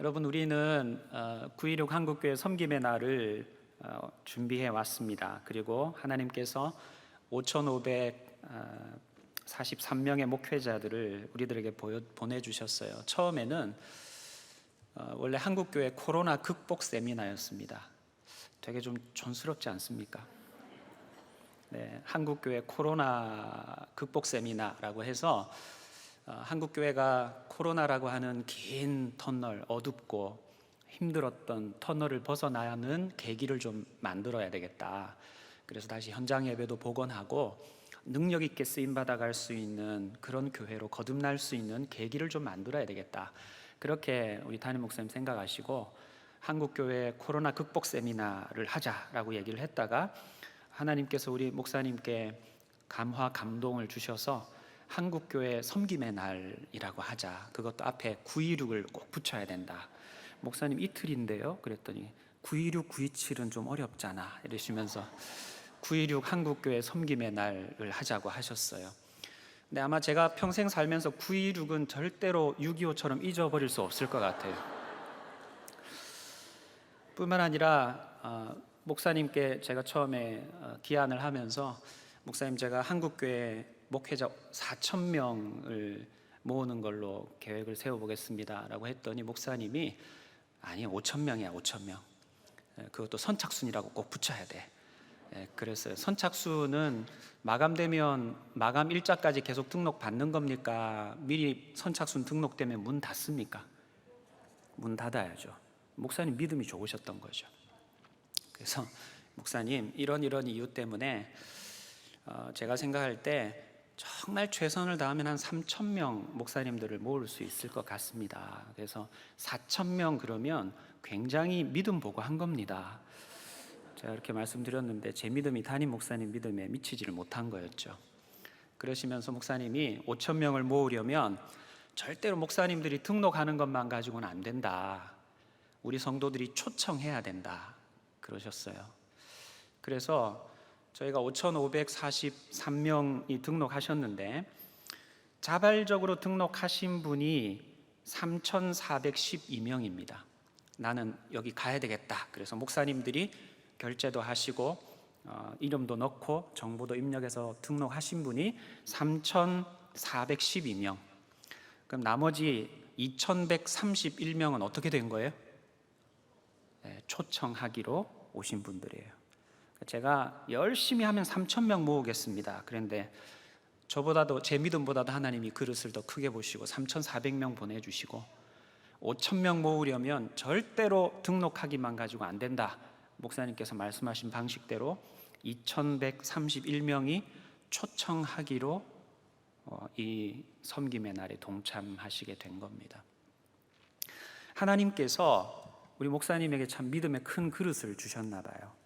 여러분, 우리는 9.16 한국교회 섬김의 날을 준비해 왔습니다. 그리고 하나님께서 5,543명의 목회자들을 우리들에게 보내주셨어요. 처음에는 원래 한국교회 코로나 극복 세미나였습니다. 되게 좀 촌스럽지 않습니까? 네, 한국교회 코로나 극복 세미나라고 해서 한국교회가 코로나라고 하는 긴 터널, 어둡고 힘들었던 터널을 벗어나는 계기를 좀 만들어야 되겠다. 그래서 다시 현장 예배도 복원하고 능력 있게 쓰임 받아갈 수 있는 그런 교회로 거듭날 수 있는 계기를 좀 만들어야 되겠다. 그렇게 우리 담임 목사님 생각하시고 한국교회 코로나 극복 세미나를 하자라고 얘기를 했다가 하나님께서 우리 목사님께 감화 감동을 주셔서 한국교회 섬김의 날이라고 하자. 그것도 앞에 926을 꼭 붙여야 된다. 목사님 이틀인데요? 그랬더니 926, 927은 좀 어렵잖아 이러시면서 926 한국교회 섬김의 날을 하자고 하셨어요. 근데 아마 제가 평생 살면서 926은 절대로 6.25처럼 잊어버릴 수 없을 것 같아요. 뿐만 아니라 목사님께 제가 처음에 기안을 하면서 목사님, 제가 한국교회 목회자 4,000명을 모으는 걸로 계획을 세워보겠습니다 라고 했더니 목사님이 아니 5,000명이야 5,000명, 그것도 선착순이라고 꼭 붙여야 돼. 그랬어요. 선착순은 마감되면 마감 일자까지 계속 등록 받는 겁니까? 미리 선착순 등록되면 문 닫습니까? 문 닫아야죠. 목사님 믿음이 좋으셨던 거죠. 그래서 목사님, 이런 이유 때문에 제가 생각할 때 정말 최선을 다하면 한 3,000명 목사님들을 모을 수 있을 것 같습니다. 그래서 4,000명 그러면 굉장히 믿음 보고 한 겁니다. 제가 이렇게 말씀드렸는데 제 믿음이 담임 목사님 믿음에 미치지를 못한 거였죠. 그러시면서 목사님이 5,000명을 모으려면 절대로 목사님들이 등록하는 것만 가지고는 안 된다. 우리 성도들이 초청해야 된다 그러셨어요. 그래서 저희가 5,543명이 등록하셨는데 자발적으로 등록하신 분이 3,412명입니다. 나는 여기 가야 되겠다. 그래서 목사님들이 결제도 하시고 이름도 넣고 정보도 입력해서 등록하신 분이 3,412명. 그럼 나머지 2,131명은 어떻게 된 거예요? 초청하기로 오신 분들이에요. 제가 열심히 하면 3,000명 모으겠습니다. 그런데 저보다도, 제 믿음보다도 하나님이 그릇을 더 크게 보시고 3,400명 보내주시고 5,000명 모으려면 절대로 등록하기만 가지고 안 된다. 목사님께서 말씀하신 방식대로 2,131명이 초청하기로 이 섬김의 날에 동참하시게 된 겁니다. 하나님께서 우리 목사님에게 참 믿음의 큰 그릇을 주셨나 봐요.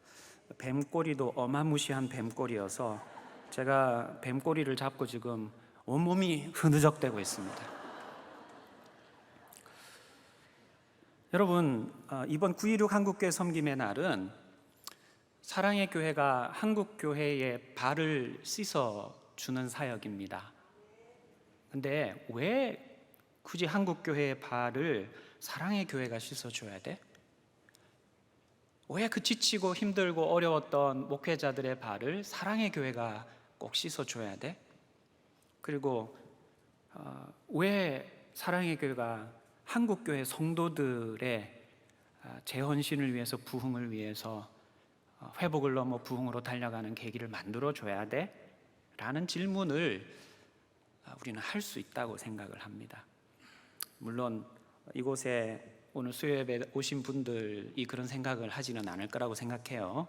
뱀꼬리도 어마무시한 뱀꼬리여서 제가 뱀꼬리를 잡고 지금 온몸이 흐느적대고 있습니다. 여러분, 이번 9.16 한국교회 섬김의 날은 사랑의 교회가 한국교회의 발을 씻어주는 사역입니다. 근데 왜 굳이 한국교회의 발을 사랑의 교회가 씻어줘야 돼? 왜 그 지치고 힘들고 어려웠던 목회자들의 발을 사랑의 교회가 꼭 씻어줘야 돼? 그리고 왜 사랑의 교회가 한국교회 성도들의 재헌신을 위해서, 부흥을 위해서, 회복을 넘어 부흥으로 달려가는 계기를 만들어줘야 돼? 라는 질문을 우리는 할 수 있다고 생각을 합니다. 물론 이곳에 오늘 수요예배 오신 분들이 그런 생각을 하지는 않을 거라고 생각해요.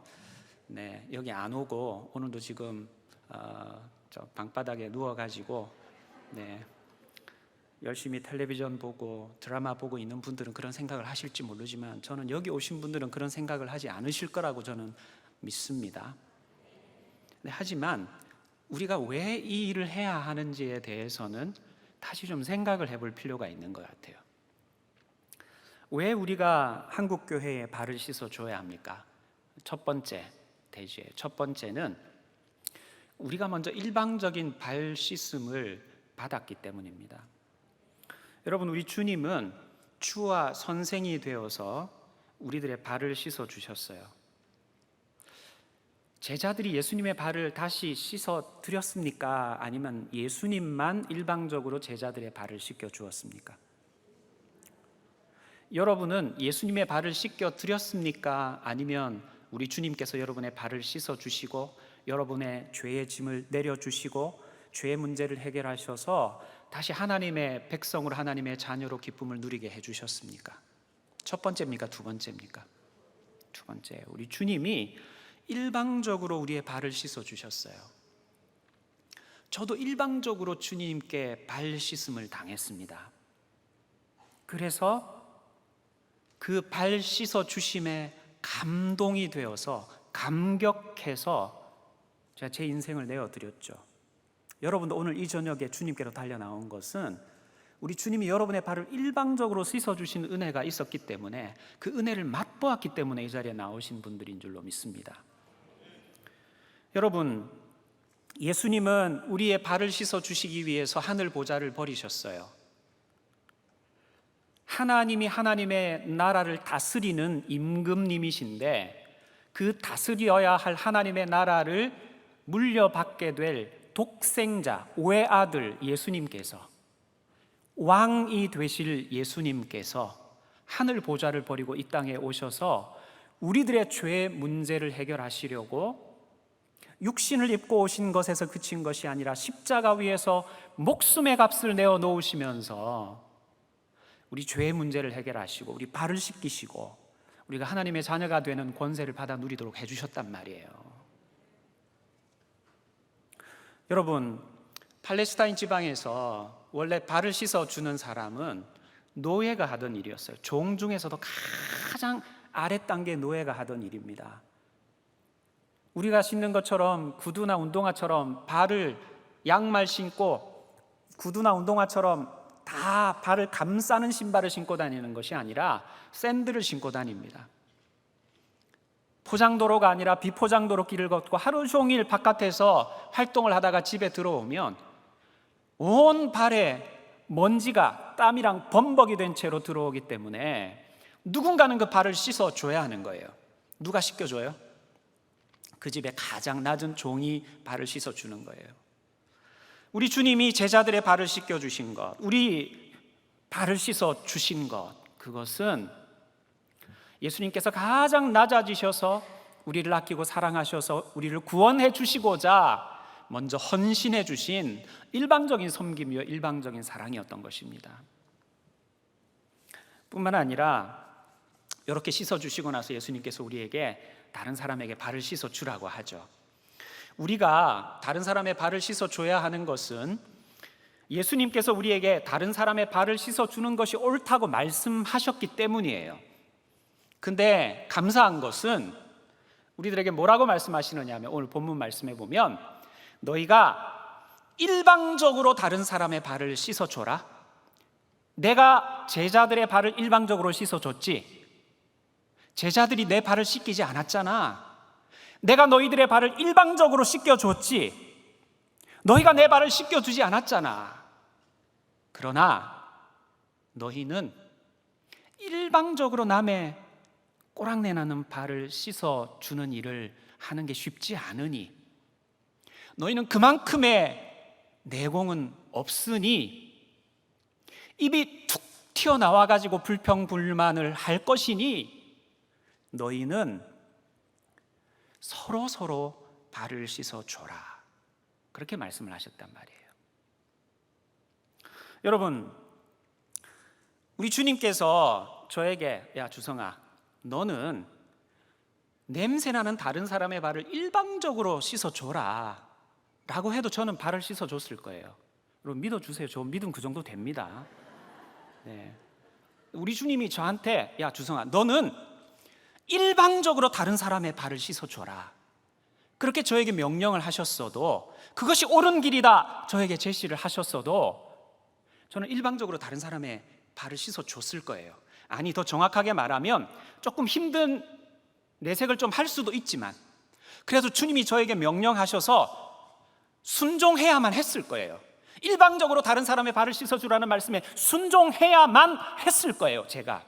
네, 여기 안 오고 오늘도 지금 저 방바닥에 누워가지고 열심히 텔레비전 보고 드라마 보고 있는 분들은 그런 생각을 하실지 모르지만 저는 여기 오신 분들은 그런 생각을 하지 않으실 거라고 저는 믿습니다. 네, 하지만 우리가 왜 이 일을 해야 하는지에 대해서는 다시 좀 생각을 해볼 필요가 있는 것 같아요. 왜 우리가 한국교회에 발을 씻어줘야 합니까? 첫 번째 대지에 첫 번째는 우리가 먼저 일방적인 발 씻음을 받았기 때문입니다. 여러분, 우리 주님은 주와 선생이 되어서 우리들의 발을 씻어 주셨어요. 제자들이 예수님의 발을 다시 씻어 드렸습니까? 아니면 예수님만 일방적으로 제자들의 발을 씻겨 주었습니까? 여러분은 예수님의 발을 씻겨 드렸습니까? 아니면 우리 주님께서 여러분의 발을 씻어 주시고 여러분의 죄의 짐을 내려 주시고 죄의 문제를 해결하셔서 다시 하나님의 백성으로 하나님의 자녀로 기쁨을 누리게 해 주셨습니까? 첫 번째입니까? 두 번째입니까? 두 번째, 우리 주님이 일방적으로 우리의 발을 씻어 주셨어요. 저도 일방적으로 주님께 발 씻음을 당했습니다. 그래서 그 발 씻어 주심에 감동이 되어서 감격해서 제가 제 인생을 내어드렸죠. 여러분도 오늘 이 저녁에 주님께로 달려 나온 것은 우리 주님이 여러분의 발을 일방적으로 씻어주신 은혜가 있었기 때문에 그 은혜를 맛보았기 때문에 이 자리에 나오신 분들인 줄로 믿습니다. 여러분, 예수님은 우리의 발을 씻어주시기 위해서 하늘 보좌를 버리셨어요. 하나님이 하나님의 나라를 다스리는 임금님이신데 그 다스려야 할 하나님의 나라를 물려받게 될 독생자, 외아들 예수님께서, 왕이 되실 예수님께서 하늘 보좌를 버리고 이 땅에 오셔서 우리들의 죄 문제를 해결하시려고 육신을 입고 오신 것에서 그친 것이 아니라 십자가 위에서 목숨의 값을 내어 놓으시면서 우리 죄의 문제를 해결하시고 우리 발을 씻기시고 우리가 하나님의 자녀가 되는 권세를 받아 누리도록 해주셨단 말이에요. 여러분, 팔레스타인 지방에서 원래 발을 씻어주는 사람은 노예가 하던 일이었어요. 종 중에서도 가장 아래 단계 노예가 하던 일입니다. 우리가 신는 것처럼 구두나 운동화처럼 발을 양말 신고 구두나 운동화처럼 다 발을 감싸는 신발을 신고 다니는 것이 아니라 샌들을 신고 다닙니다. 포장도로가 아니라 비포장도로 길을 걷고 하루 종일 바깥에서 활동을 하다가 집에 들어오면 온 발에 먼지가 땀이랑 범벅이 된 채로 들어오기 때문에 누군가는 그 발을 씻어줘야 하는 거예요. 누가 씻겨줘요? 그 집에 가장 낮은 종이 발을 씻어주는 거예요. 우리 주님이 제자들의 발을 씻겨주신 것, 우리 발을 씻어주신 것, 그것은 예수님께서 가장 낮아지셔서 우리를 아끼고 사랑하셔서 우리를 구원해 주시고자 먼저 헌신해 주신 일방적인 섬김이요 일방적인 사랑이었던 것입니다. 뿐만 아니라 이렇게 씻어주시고 나서 예수님께서 우리에게 다른 사람에게 발을 씻어주라고 하죠. 우리가 다른 사람의 발을 씻어줘야 하는 것은 예수님께서 우리에게 다른 사람의 발을 씻어주는 것이 옳다고 말씀하셨기 때문이에요. 근데 감사한 것은 우리들에게 뭐라고 말씀하시느냐 하면 오늘 본문 말씀해 보면 너희가 일방적으로 다른 사람의 발을 씻어줘라. 내가 제자들의 발을 일방적으로 씻어줬지 제자들이 내 발을 씻기지 않았잖아. 내가 너희들의 발을 일방적으로 씻겨줬지 너희가 내 발을 씻겨주지 않았잖아. 그러나 너희는 일방적으로 남의 꼬랑내나는 발을 씻어주는 일을 하는 게 쉽지 않으니 너희는 그만큼의 내공은 없으니 입이 툭 튀어나와가지고 불평불만을 할 것이니 너희는 서로 발을 씻어줘라. 그렇게 말씀을 하셨단 말이에요. 여러분, 우리 주님께서 저에게 야 주성아 너는 냄새나는 다른 사람의 발을 일방적으로 씻어줘라 라고 해도 저는 발을 씻어줬을 거예요. 여러분 믿어주세요. 저 믿음 그 정도 됩니다. 네. 우리 주님이 저한테 야 주성아 너는 일방적으로 다른 사람의 발을 씻어줘라 그렇게 저에게 명령을 하셨어도 그것이 옳은 길이다 저에게 제시를 하셨어도 저는 일방적으로 다른 사람의 발을 씻어줬을 거예요. 아니 더 정확하게 말하면 조금 힘든 내색을 좀 할 수도 있지만 그래서 주님이 저에게 명령하셔서 순종해야만 했을 거예요. 일방적으로 다른 사람의 발을 씻어주라는 말씀에 순종해야만 했을 거예요, 제가.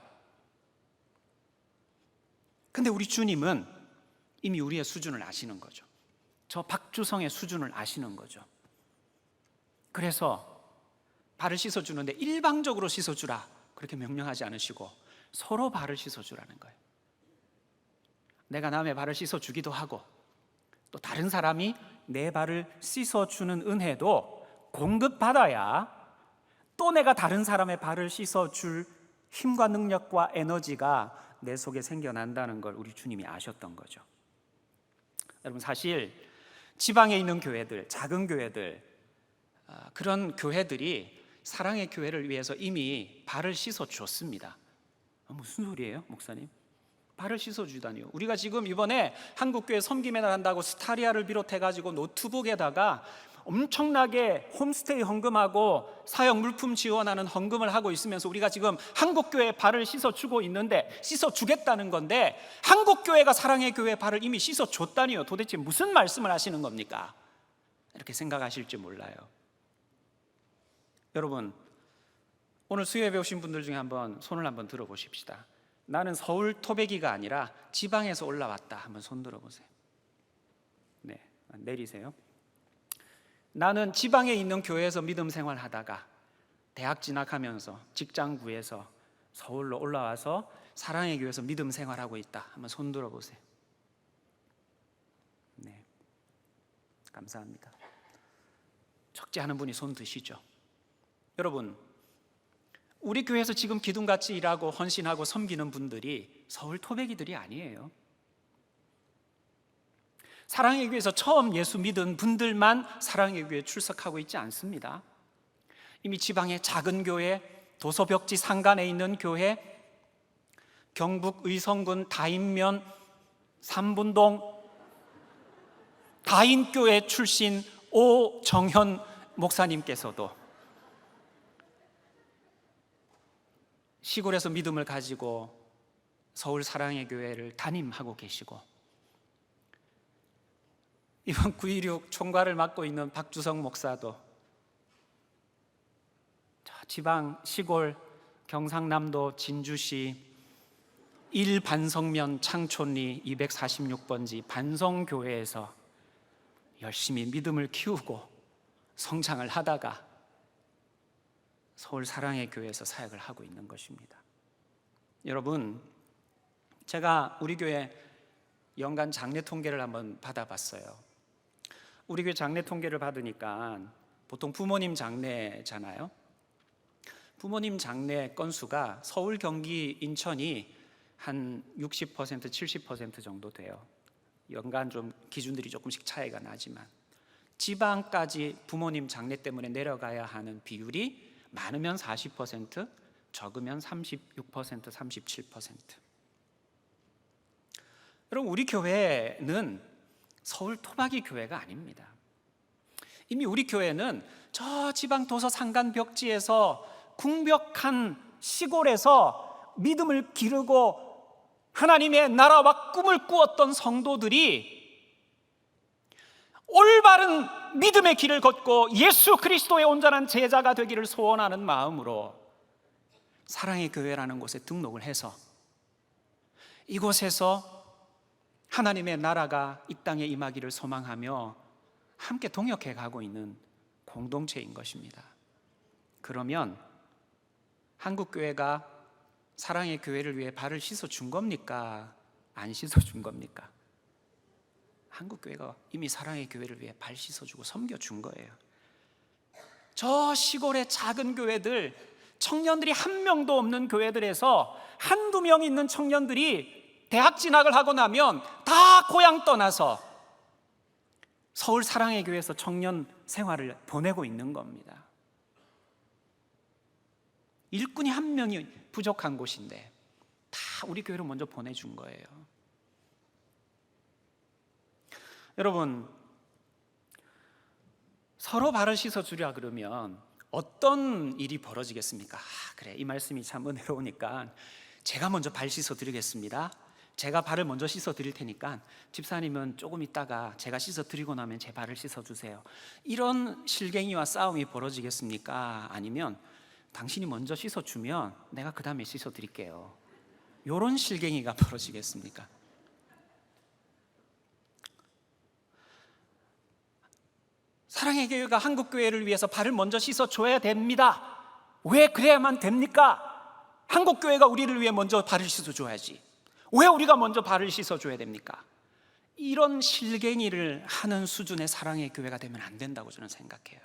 근데 우리 주님은 이미 우리의 수준을 아시는 거죠. 저 박주성의 수준을 아시는 거죠. 그래서 발을 씻어주는데 일방적으로 씻어주라 그렇게 명령하지 않으시고 서로 발을 씻어주라는 거예요. 내가 남의 발을 씻어주기도 하고 또 다른 사람이 내 발을 씻어주는 은혜도 공급받아야 또 내가 다른 사람의 발을 씻어줄 힘과 능력과 에너지가 내 속에 생겨난다는 걸 우리 주님이 아셨던 거죠. 여러분, 사실 지방에 있는 교회들, 작은 교회들, 그런 교회들이 사랑의 교회를 위해서 이미 발을 씻어줬습니다. 무슨 소리예요, 목사님? 발을 씻어주다니요. 우리가 지금 이번에 한국교회 섬김회를 한다고 스타리아를 비롯해가지고 노트북에다가 엄청나게 홈스테이 헌금하고 사역 물품 지원하는 헌금을 하고 있으면서 우리가 지금 한국교회 발을 씻어주고 있는데, 씻어주겠다는 건데 한국교회가 사랑의 교회 발을 이미 씻어줬다니요. 도대체 무슨 말씀을 하시는 겁니까? 이렇게 생각하실지 몰라요. 여러분, 오늘 수요예배 오신 분들 중에 한번 손을 한번 들어보십시다. 나는 서울 토백이가 아니라 지방에서 올라왔다. 한번 손 들어보세요. 네, 내리세요. 나는 지방에 있는 교회에서 믿음 생활하다가 대학 진학하면서 직장 구해서 서울로 올라와서 사랑의 교회에서 믿음 생활하고 있다. 한번 손 들어보세요. 네, 감사합니다. 적지 않은 분이 손 드시죠. 여러분, 우리 교회에서 지금 기둥같이 일하고 헌신하고 섬기는 분들이 서울 토백이들이 아니에요. 사랑의 교회에서 처음 예수 믿은 분들만 사랑의 교회에 출석하고 있지 않습니다. 이미 지방의 작은 교회, 도서벽지 상간에 있는 교회, 경북 의성군 다인면 삼분동 다인교회 출신 오정현 목사님께서도 시골에서 믿음을 가지고 서울 사랑의 교회를 담임하고 계시고, 이번 9.16 총괄을 맡고 있는 박주성 목사도 지방 시골 경상남도 진주시 1반성면 창촌리 246번지 반성교회에서 열심히 믿음을 키우고 성장을 하다가 서울 사랑의 교회에서 사역을 하고 있는 것입니다. 여러분, 제가 우리 교회 연간 장례 통계를 한번 받아봤어요. 우리 교회 장례 통계를 받으니까 보통 부모님 장례잖아요. 부모님 장례 건수가 서울, 경기, 인천이 한 60%, 70% 정도 돼요. 연간 좀 기준들이 조금씩 차이가 나지만 지방까지 부모님 장례 때문에 내려가야 하는 비율이 많으면 40%, 적으면 36%, 37%. 여러분, 우리 교회는 서울 토박이 교회가 아닙니다. 이미 우리 교회는 저 지방 도서 산간 벽지에서 궁벽한 시골에서 믿음을 기르고 하나님의 나라와 꿈을 꾸었던 성도들이 올바른 믿음의 길을 걷고 예수 그리스도의 온전한 제자가 되기를 소원하는 마음으로 사랑의 교회라는 곳에 등록을 해서 이곳에서 하나님의 나라가 이 땅에 임하기를 소망하며 함께 동역해 가고 있는 공동체인 것입니다. 그러면 한국교회가 사랑의 교회를 위해 발을 씻어준 겁니까? 안 씻어준 겁니까? 한국교회가 이미 사랑의 교회를 위해 발 씻어주고 섬겨준 거예요. 저 시골의 작은 교회들, 청년들이 한 명도 없는 교회들에서 한두 명 있는 청년들이 대학 진학을 하고 나면 다 고향 떠나서 서울 사랑의 교회에서 청년 생활을 보내고 있는 겁니다. 일꾼이 한 명이 부족한 곳인데 다 우리 교회로 먼저 보내준 거예요. 여러분, 서로 발을 씻어주려 그러면 어떤 일이 벌어지겠습니까? 그래, 이 말씀이 참 은혜로우니까 제가 먼저 발 씻어드리겠습니다. 제가 발을 먼저 씻어 드릴 테니까 집사님은 조금 있다가 제가 씻어 드리고 나면 제 발을 씻어 주세요. 이런 실갱이와 싸움이 벌어지겠습니까? 아니면 당신이 먼저 씻어 주면 내가 그 다음에 씻어 드릴게요. 이런 실갱이가 벌어지겠습니까? 사랑의 교회가 한국 교회를 위해서 발을 먼저 씻어 줘야 됩니다. 왜 그래야만 됩니까? 한국 교회가 우리를 위해 먼저 발을 씻어 줘야지. 왜 우리가 먼저 발을 씻어 줘야 됩니까? 이런 실갱이를 하는 수준의 사랑의 교회가 되면 안 된다고 저는 생각해요.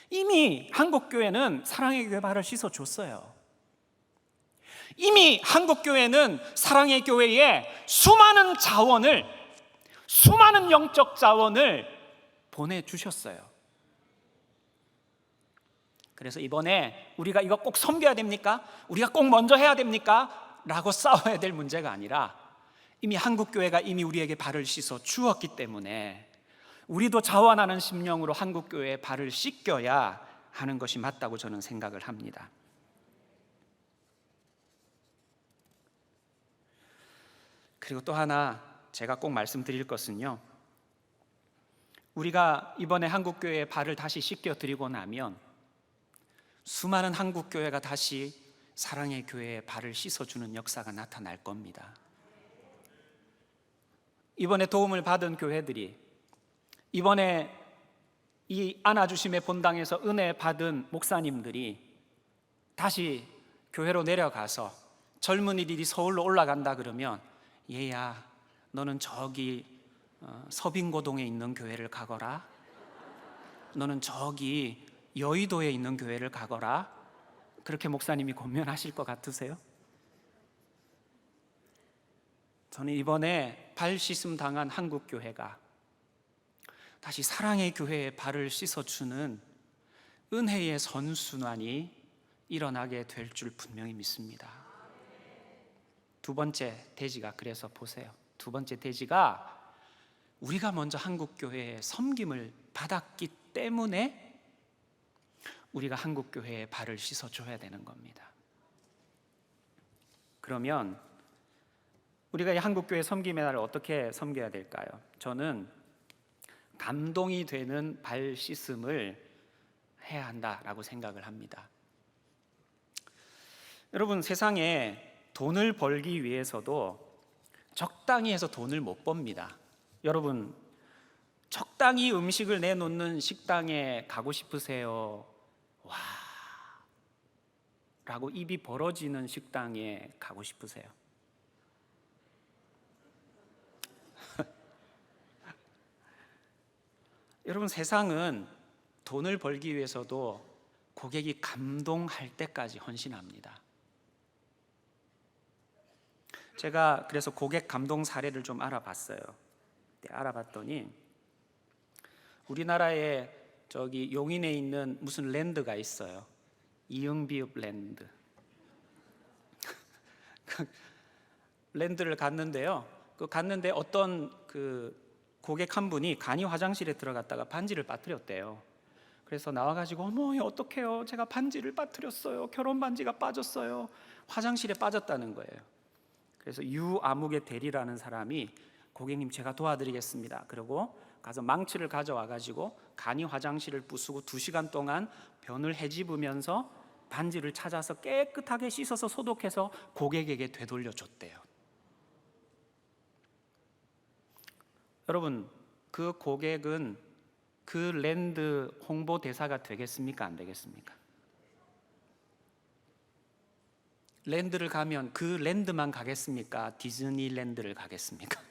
이미 한국 교회는 사랑의 교회 발을 씻어 줬어요. 이미 한국 교회는 사랑의 교회에 수많은 자원을, 수많은 영적 자원을 보내주셨어요. 그래서 이번에 우리가 이거 꼭 섬겨야 됩니까? 우리가 꼭 먼저 해야 됩니까? 라고 싸워야 될 문제가 아니라 이미 한국교회가 이미 우리에게 발을 씻어 주었기 때문에 우리도 자원하는 심령으로 한국교회의 발을 씻겨야 하는 것이 맞다고 저는 생각을 합니다. 그리고 또 하나 제가 꼭 말씀드릴 것은요, 우리가 이번에 한국교회의 발을 다시 씻겨드리고 나면 수많은 한국교회가 다시 사랑의 교회의 발을 씻어주는 역사가 나타날 겁니다. 이번에 도움을 받은 교회들이, 이번에 이 안아주심의 본당에서 은혜 받은 목사님들이 다시 교회로 내려가서 젊은이들이 서울로 올라간다 그러면, 얘야 너는 저기 서빙고동에 있는 교회를 가거라, 너는 저기 여의도에 있는 교회를 가거라, 그렇게 목사님이 권면하실 것 같으세요? 저는 이번에 발 씻음 당한 한국교회가 다시 사랑의 교회에 발을 씻어주는 은혜의 선순환이 일어나게 될 줄 분명히 믿습니다. 두 번째 대지가, 그래서 보세요, 두 번째 대지가 우리가 먼저 한국교회의 섬김을 받았기 때문에 우리가 한국교회에 발을 씻어줘야 되는 겁니다. 그러면 우리가 이 한국교회 섬김의 날을 어떻게 섬겨야 될까요? 저는 감동이 되는 발 씻음을 해야 한다라고 생각을 합니다. 여러분, 세상에 돈을 벌기 위해서도 적당히 해서 돈을 못 법니다. 여러분, 적당히 음식을 내놓는 식당에 가고 싶으세요? 와, 라고 입이 벌어지는 식당에 가고 싶으세요? 여러분, 세상은 돈을 벌기 위해서도 고객이 감동할 때까지 헌신합니다. 제가 그래서 고객 감동 사례를 좀 알아봤어요. 알아봤더니 우리나라에 저기 용인에 있는 무슨 랜드가 있어요. 이응비읍 랜드. 랜드를 갔는데요. 갔는데 어떤 고객 한 분이 간이 화장실에 들어갔다가 반지를 빠뜨렸대요. 그래서 나와가지고, 어머, 어떡해요, 제가 반지를 빠뜨렸어요, 결혼 반지가 빠졌어요. 화장실에 빠졌다는 거예요. 그래서 유아묵의 대리라는 사람이, 고객님 제가 도와드리겠습니다. 그리고 가서 망치를 가져와가지고 간이 화장실을 부수고 2시간 동안 변을 헤집으면서 반지를 찾아서 깨끗하게 씻어서 소독해서 고객에게 되돌려줬대요. 여러분, 그 고객은 그 랜드 홍보 대사가 되겠습니까? 안 되겠습니까? 랜드를 가면 그 랜드만 가겠습니까? 디즈니랜드를 가겠습니까?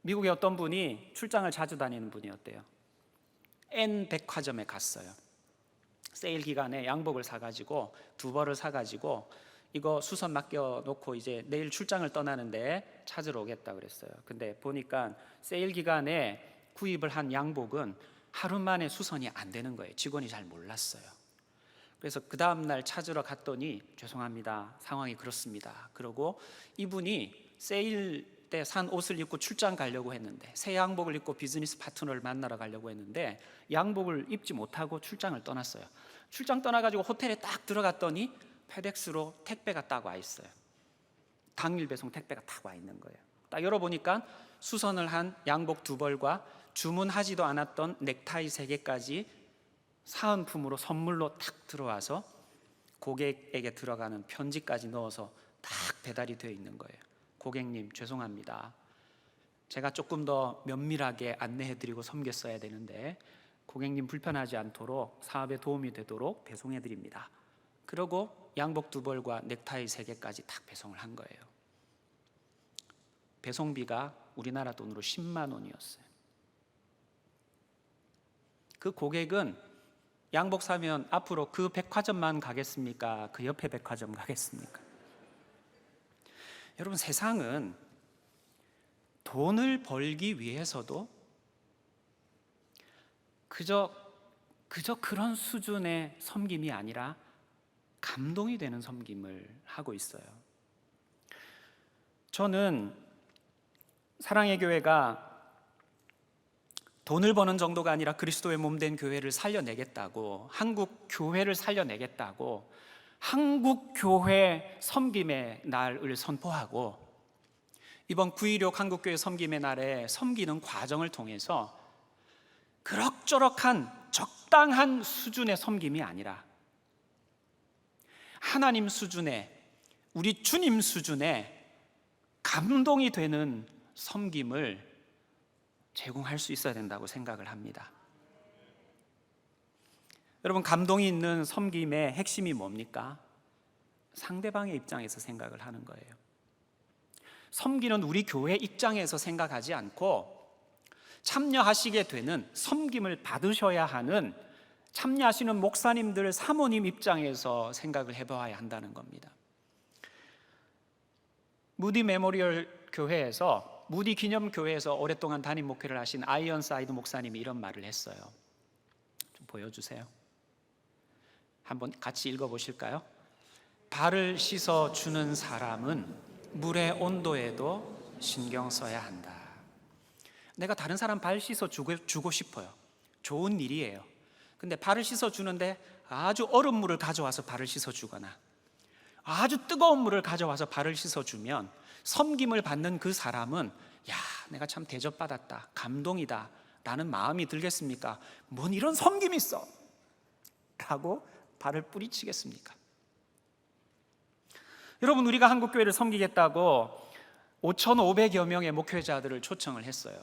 미국의 어떤 분이 출장을 자주 다니는 분이었대요. N 백화점에 갔어요. 세일 기간에 양복을 사가지고, 두 벌을 사가지고 이거 수선 맡겨놓고 이제 내일 출장을 떠나는데 찾으러 오겠다 그랬어요. 근데 보니까 세일 기간에 구입을 한 양복은 하루 만에 수선이 안 되는 거예요. 직원이 잘 몰랐어요. 그래서 그 다음날 찾으러 갔더니, 죄송합니다, 상황이 그렇습니다. 그러고 이분이 세일 때 산 옷을 입고 출장 가려고 했는데, 새 양복을 입고 비즈니스 파트너를 만나러 가려고 했는데 양복을 입지 못하고 출장을 떠났어요. 출장 떠나가지고 호텔에 딱 들어갔더니 페덱스로 택배가 딱 와 있어요. 당일 배송 택배가 딱 와 있는 거예요. 딱 열어보니까 수선을 한 양복 2벌과 주문하지도 않았던 넥타이 3개까지 사은품으로 선물로 탁 들어와서 고객에게 들어가는 편지까지 넣어서 딱 배달이 되어 있는 거예요. 고객님, 죄송합니다. 제가 조금 더 면밀하게 안내해드리고 섬겼어야 되는데 고객님 불편하지 않도록 사업에 도움이 되도록 배송해 드립니다. 그러고 양복 2벌과 넥타이 3개까지 딱 배송을 한 거예요. 배송비가 우리나라 돈으로 10만 원이었어요. 그 고객은 양복 사면 앞으로 그 백화점만 가겠습니까? 그 옆에 백화점 가겠습니까? 여러분, 세상은 돈을 벌기 위해서도 그저 그런 수준의 섬김이 아니라 감동이 되는 섬김을 하고 있어요. 저는 사랑의 교회가 돈을 버는 정도가 아니라 그리스도의 몸된 교회를 살려내겠다고, 한국 교회를 살려내겠다고 한국 교회 섬김의 날을 선포하고, 이번 9.16 한국교회 섬김의 날에 섬기는 과정을 통해서 그럭저럭한 적당한 수준의 섬김이 아니라 하나님 수준의, 우리 주님 수준의 감동이 되는 섬김을 제공할 수 있어야 된다고 생각을 합니다. 여러분, 감동이 있는 섬김의 핵심이 뭡니까? 상대방의 입장에서 생각을 하는 거예요. 섬기는 우리 교회 입장에서 생각하지 않고 참여하시게 되는, 섬김을 받으셔야 하는 참여하시는 목사님들, 사모님 입장에서 생각을 해봐야 한다는 겁니다. 무디 메모리얼 교회에서, 무디 기념교회에서 오랫동안 담임 목회를 하신 아이언사이드 목사님이 이런 말을 했어요. 좀 보여주세요. 한번 같이 읽어보실까요? 발을 씻어주는 사람은 물의 온도에도 신경 써야 한다. 내가 다른 사람 발 씻어주고 싶어요. 좋은 일이에요. 근데 발을 씻어주는데 아주 얼음물을 가져와서 발을 씻어주거나 아주 뜨거운 물을 가져와서 발을 씻어주면 섬김을 받는 그 사람은 야, 내가 참 대접받았다, 감동이다 라는 마음이 들겠습니까? 뭔 이런 섬김이 있어? 라고 발을 뿌리치겠습니까? 여러분, 우리가 한국교회를 섬기겠다고 5,500여 명의 목회자들을 초청을 했어요.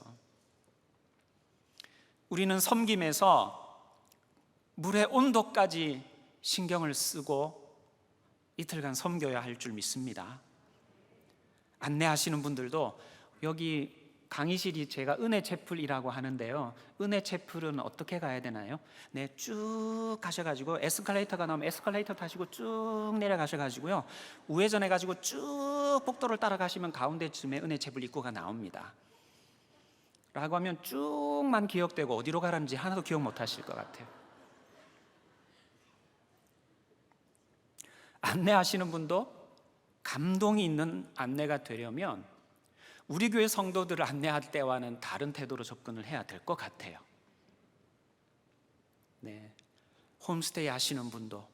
우리는 섬김에서 물의 온도까지 신경을 쓰고 이틀간 섬겨야 할 줄 믿습니다. 안내하시는 분들도, 여기 강의실이 제가 은혜 채플이라고 하는데요, 은혜 채플은 어떻게 가야 되나요? 네, 쭉 가셔가지고 에스컬레이터가 나오면 에스컬레이터 타시고 쭉 내려가셔가지고요, 우회전 해가지고 쭉 복도를 따라가시면 가운데쯤에 은혜 채플 입구가 나옵니다 라고 하면 쭉만 기억되고 어디로 가라는지 하나도 기억 못 하실 것 같아요. 안내하시는 분도 감동이 있는 안내가 되려면 우리 교회 성도들을 안내할 때와는 다른 태도로 접근을 해야 될 것 같아요. 네, 홈스테이 하시는 분도,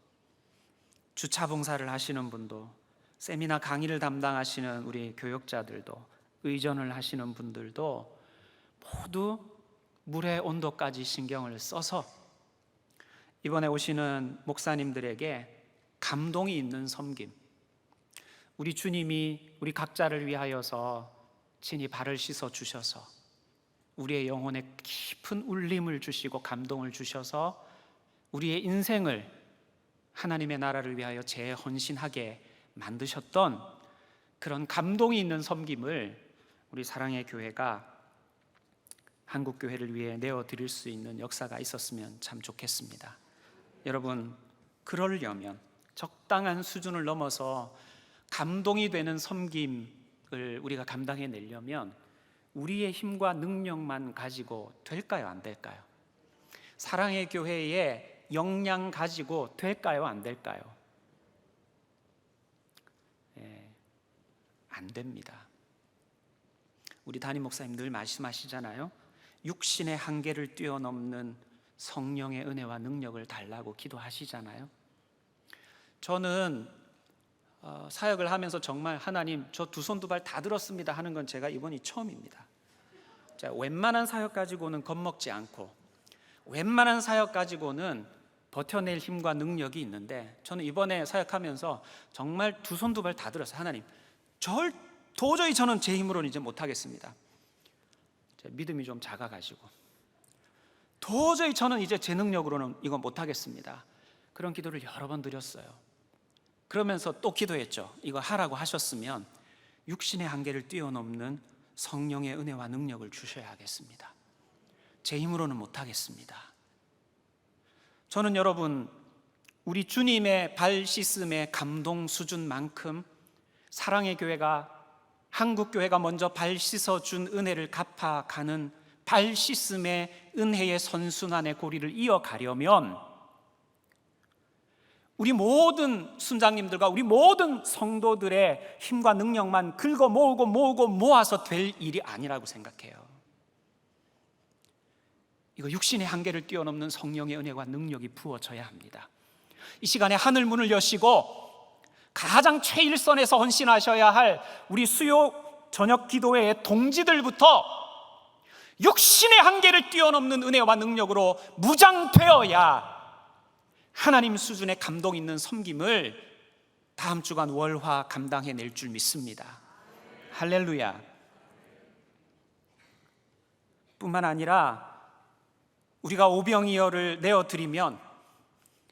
주차 봉사를 하시는 분도, 세미나 강의를 담당하시는 우리 교역자들도, 의전을 하시는 분들도 모두 물의 온도까지 신경을 써서 이번에 오시는 목사님들에게 감동이 있는 섬김, 우리 주님이 우리 각자를 위하여서 친히 발을 씻어 주셔서 우리의 영혼에 깊은 울림을 주시고 감동을 주셔서 우리의 인생을 하나님의 나라를 위하여 재헌신하게 만드셨던 그런 감동이 있는 섬김을 우리 사랑의 교회가 한국교회를 위해 내어드릴 수 있는 역사가 있었으면 참 좋겠습니다. 여러분, 그러려면 적당한 수준을 넘어서 감동이 되는 섬김을 우리가 감당해내려면 우리의 힘과 능력만 가지고 될까요? 안 될까요? 사랑의 교회의 역량 가지고 될까요? 안 될까요? 안 됩니다. 우리 담임 목사님 늘 말씀하시잖아요. 육신의 한계를 뛰어넘는 성령의 은혜와 능력을 달라고 기도하시잖아요. 저는 사역을 하면서 정말 하나님 저 두 손 두 발 다 들었습니다 하는 건 제가 이번이 처음입니다. 웬만한 사역 가지고는 겁먹지 않고 웬만한 사역 가지고는 버텨낼 힘과 능력이 있는데, 저는 이번에 사역하면서 정말 두 손 두 발 다 들었어요. 하나님 도저히 저는 제 힘으로는 이제 못하겠습니다. 제 믿음이 좀 작아가지고 도저히 저는 이제 제 능력으로는 이거 못하겠습니다. 그런 기도를 여러 번 드렸어요. 그러면서 또 기도했죠. 이거 하라고 하셨으면 육신의 한계를 뛰어넘는 성령의 은혜와 능력을 주셔야 하겠습니다. 제 힘으로는 못하겠습니다. 저는 여러분, 우리 주님의 발 씻음의 감동 수준만큼 사랑의 교회가, 한국 교회가 먼저 발 씻어준 은혜를 갚아가는 발 씻음의 은혜의 선순환의 고리를 이어가려면 우리 모든 순장님들과 우리 모든 성도들의 힘과 능력만 긁어 모으고 모아서 될 일이 아니라고 생각해요. 이거 육신의 한계를 뛰어넘는 성령의 은혜와 능력이 부어져야 합니다. 이 시간에 하늘 문을 여시고 가장 최일선에서 헌신하셔야 할 우리 수요 저녁 기도회의 동지들부터 육신의 한계를 뛰어넘는 은혜와 능력으로 무장되어야 하나님 수준의 감동 있는 섬김을 다음 주간 월화 감당해낼 줄 믿습니다. 할렐루야. 뿐만 아니라 우리가 오병이어를 내어드리면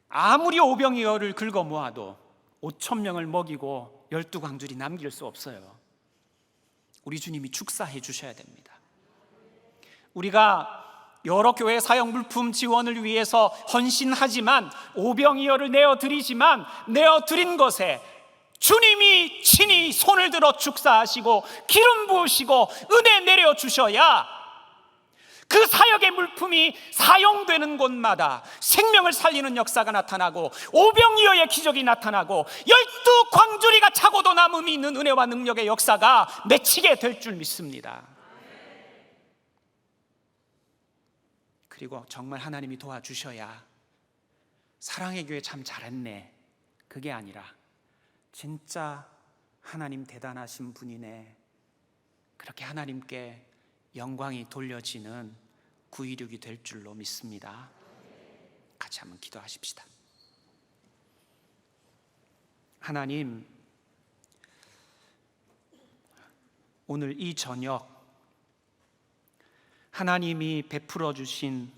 아무리 오병이어를 긁어 모아도 5,000명을 먹이고 12광줄이 남길 수 없어요. 우리 주님이 축사해 주셔야 됩니다. 우리가 여러 교회 사역 물품 지원을 위해서 헌신하지만, 오병이어를 내어드리지만, 내어드린 것에 주님이 친히 손을 들어 축사하시고 기름 부으시고 은혜 내려주셔야 그 사역의 물품이 사용되는 곳마다 생명을 살리는 역사가 나타나고 오병이어의 기적이 나타나고 12광주리가 차고도 남음이 있는 은혜와 능력의 역사가 맺히게 될 줄 믿습니다. 그리고 정말 하나님이 도와주셔야 사랑의 교회 참 잘했네, 그게 아니라 진짜 하나님 대단하신 분이네, 그렇게 하나님께 영광이 돌려지는 926이 될 줄로 믿습니다. 같이 한번 기도하십시다. 하나님, 오늘 이 저녁 하나님이 베풀어 주신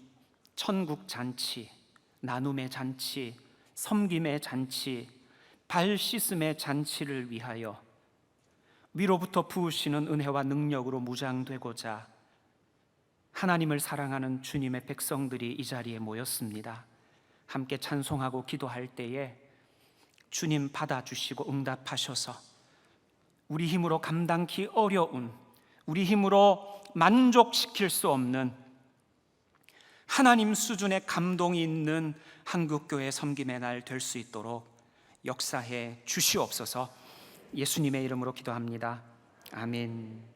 천국 잔치, 나눔의 잔치, 섬김의 잔치, 발 씻음의 잔치를 위하여 위로부터 부으시는 은혜와 능력으로 무장되고자 하나님을 사랑하는 주님의 백성들이 이 자리에 모였습니다. 함께 찬송하고 기도할 때에 주님 받아주시고 응답하셔서 우리 힘으로 감당기 어려운, 우리 힘으로 만족시킬 수 없는 하나님 수준의 감동이 있는 한국교회 섬김의 날 될 수 있도록 역사해 주시옵소서. 예수님의 이름으로 기도합니다. 아멘.